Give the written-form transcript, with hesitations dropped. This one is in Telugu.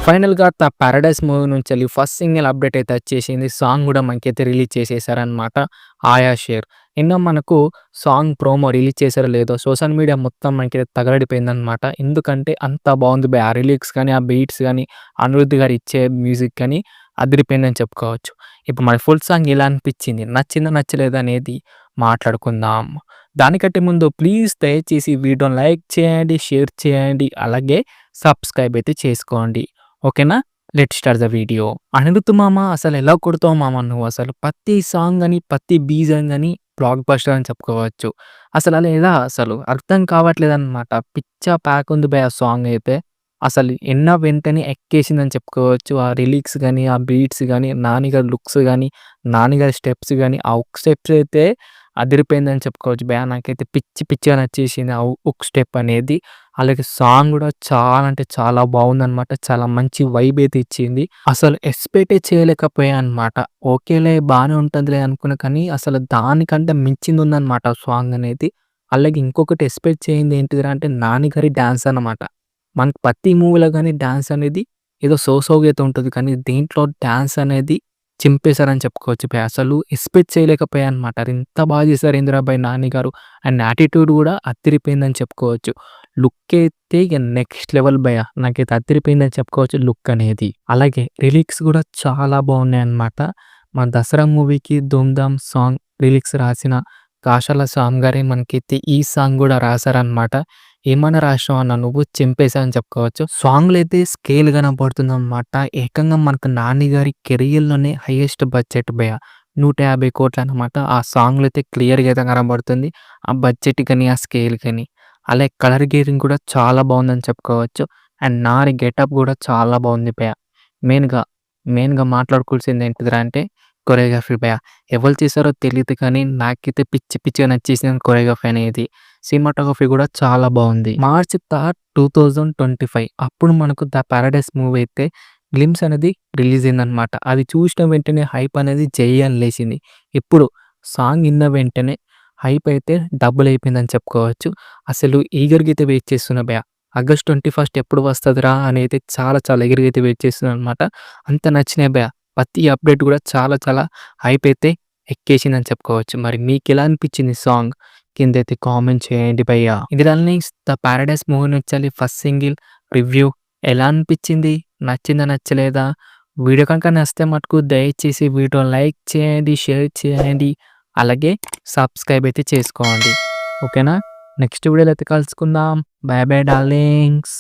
ఫైనల్‌గా 'పారడైస్' మూవీ నుంచెల్లి ఫస్ట్ సింగిల్ అప్డేట్ అయితే వచ్చేసింది. సాంగ్ గూడా మనకైతే రిలీజ్ చేసేసారనమాట 'ఆయా షేర్'. నిన్న మనకు సాంగ్ ప్రోమో రిలీజ్ చేశారో లేదో సోషల్ మీడియా మొత్తం మనకి తగలడిపోయిందనమాట. ఎందుకంటే అంత బావుంది ఆ లిరిక్స్ గాని, ఆ బీట్స్ గాని, అనిరుద్ గారు ఇచ్చే మ్యూజిక్ గాని అదిరిపోయిందని చెప్పుకోవచ్చు. ఇప్పుడు మన ఫుల్ సాంగ్ ఎలా అనిపిచ్చింది? నచ్చిందా? నచ్చలేదా? అనేది మాట్లాడుకుందాం. దానికంటే ముందు ప్లీజ్ దయచేసి వీడియోని లైక్ చేయండి, షేర్ చేయండి, అలాగే సబ్స్క్రైబ్ అయితే చేసుకోండి. ఓకేనా? Let's start the video. Anirudh మామ అసలెలా కొడతావు మామ నువ్వసలు? ప్రతి సాంగ్ అని, ప్రతి బీజం గాని బ్లాక్ బస్టర్ అని చెప్పుకోవచ్చు. అసలలా ఎలా అసలు? అర్థం కావట్లేదనమాట. పిచ్చ ప్యాక్ ఉంది బే ఆ సాంగ్ అయితే. అసలు ఇన్న వెంటనే ఎక్కేసిందని చెప్పుకోవచ్చు. ఆ లిరిక్స్ గాని, ఆ బీట్స్ గాని, నాని గారి లుక్స్ గాని, నాని గారి స్టెప్స్ గాని, ఆ హుక్ స్టెప్స్ అయితే అదిరిపోయిందని చెప్పుకోవచ్చు బే. నాకైతే పిచ్చి పిచ్చిగా నచ్చేసింది ఆ హుక్ స్టెప్ అనేది. అలాగే సాంగ్ గూడా చాలా అంటే చాలా బావుందనమాట. చాలా మంచి వైబ్ అయితే ఇచ్చింది. అసలు ఎక్స్‌పెక్టే చేయలేకపోయా అనమాట. ఓకేలే బానే ఉంటదిలే అనుకున్నా కానీ, అసలు దానికంటే మించిందుందనమాట ఆ సాంగ్ అనేది. అలాగే ఇంకొకటి ఎక్స్‌పెక్ట్ చేయంది ఏంటిదిరా అంటే 'నాని' గారి డాన్స్ అన్నమాట. మనకు ప్రతి మూవీలో గాని డాన్స్ అనేది ఏదో సోగా అయితే ఉంటది. కానీ దీంట్లో డాన్స్ అనేది చింపేశారని చెప్పుకోవచ్చు బే. అసలు ఎక్స్‌పెక్ట్ చేయలేకపోయా అనమాట. అరెంత బాగా చేశారేందిరా బై 'నాని' గారు. అండ్ యాటిట్యూడ్ గూడా అదిరిపోయిందని చెప్పుకోవచ్చు. లుక్ అయితే ఇగ నెక్స్ట్ లెవెల్ భయ్యా! నాకైతే అదిరిపోయిందని చెప్పుకోవచ్చు లుక్ అనేది. అలాగే లిరిక్స్ గూడా చాలా బావున్నాయన్నమాట. మా 'దసరా' మూవీకి 'ధూమ్ ధామ్' సాంగ్ లిరిక్స్ రాసిన కాషాల శ్యామ్ గారే మనకైతే ఈ సాంగ్ గూడా రాశారన్నమాట. ఏమన్నా రాసినావు అన్న నువ్వు చింపేశావు అని చెప్పుకోవచ్చు. సాంగ్‌లో అయితే స్కేల్ కనపడుతుందన్నమాట. ఏకంగా మనకు 'నాని' గారి కెరియర్‌లోనే హైయెస్ట్ బడ్జెట్ భయ్యా! 150,00,00,000 అన్నమాట. ఆ సాంగ్‌లో అయితే క్లియర్‌గా అయితే కనబడుతుంది. ఆ బడ్జెట్ గాని, ఆ స్కేల్ గాని. అలాగే కలర్ గ్రేడింగ్ కూడా చాలా బావుందని చెప్పుకోవచ్చు. అండ్ నారి గెటప్ గూడా చాలా బావుంది భయ్యా! మెయిన్‌గా, మెయిన్‌గా మాట్లాడుకోవాల్సింది ఏంటిదిరా అంటే కొరియోగ్రఫీ భయ్యా! ఎవరు చేశారో తెలీదు కానీ నాకైతే పిచ్చి పిచ్చిగా నచ్చేసింది కొరియోగ్రఫీ అనేది. సినిమాటోగ్రఫీ గూడా చాలా బావుంది. మార్చ్ 2025 అప్పుడు మనకు 'ద పారడైస్' మూవీ అయితే గ్లింప్స్ అనేది రిలీజ్ అయిందనమాట. అది చూసిన వెంటనే హైప్ అనేది జై అని లేసింది. ఇప్పుడు సాంగ్ ఇన్న వెంటనే హైప్ అయితే డబుల్ అయిపోయిందని చెప్పుకోవచ్చు. అసలు ఈగర్‌గా అయితే వెయిట్ చేస్తున్నా భయ్యా! ఆగస్ట్ 21 ఎప్పుడు వస్తదిరా అని అయితే చాలా చాలా ఈగర్‌గా అయితే వెయిట్ చేస్తున్నాననమాట. అంత నచ్చినాయి భయ్యా! ప్రతి అప్డేట్ గూడా చాలా చాలా హైప్ అయితే ఎక్కేసిందని చెప్పుకోవచ్చు. మరి మీకెలా అనిపించింది సాంగ్? కిందైతే కామెంట్ చేయండి భయ్యా! ఇంద్రాల్ని 'ద పారడైస్' మూవీ నుంచెల్లి ఫస్ట్ సింగిల్ రివ్యూ ఎలా అనిపించింది? నచ్చిందా? నచ్చలేదా? వీడియో కనుక నచ్చితే మటుకు దయచేసి వీడియో లైక్ చేయండి, షేర్ చేయండి, అలాగే సబ్స్క్రైబ్ అయితే చేసుకోండి. ఓకేనా? నెక్స్ట్ వీడియోలో అయితే కలుసుకుందాం. By by darlings.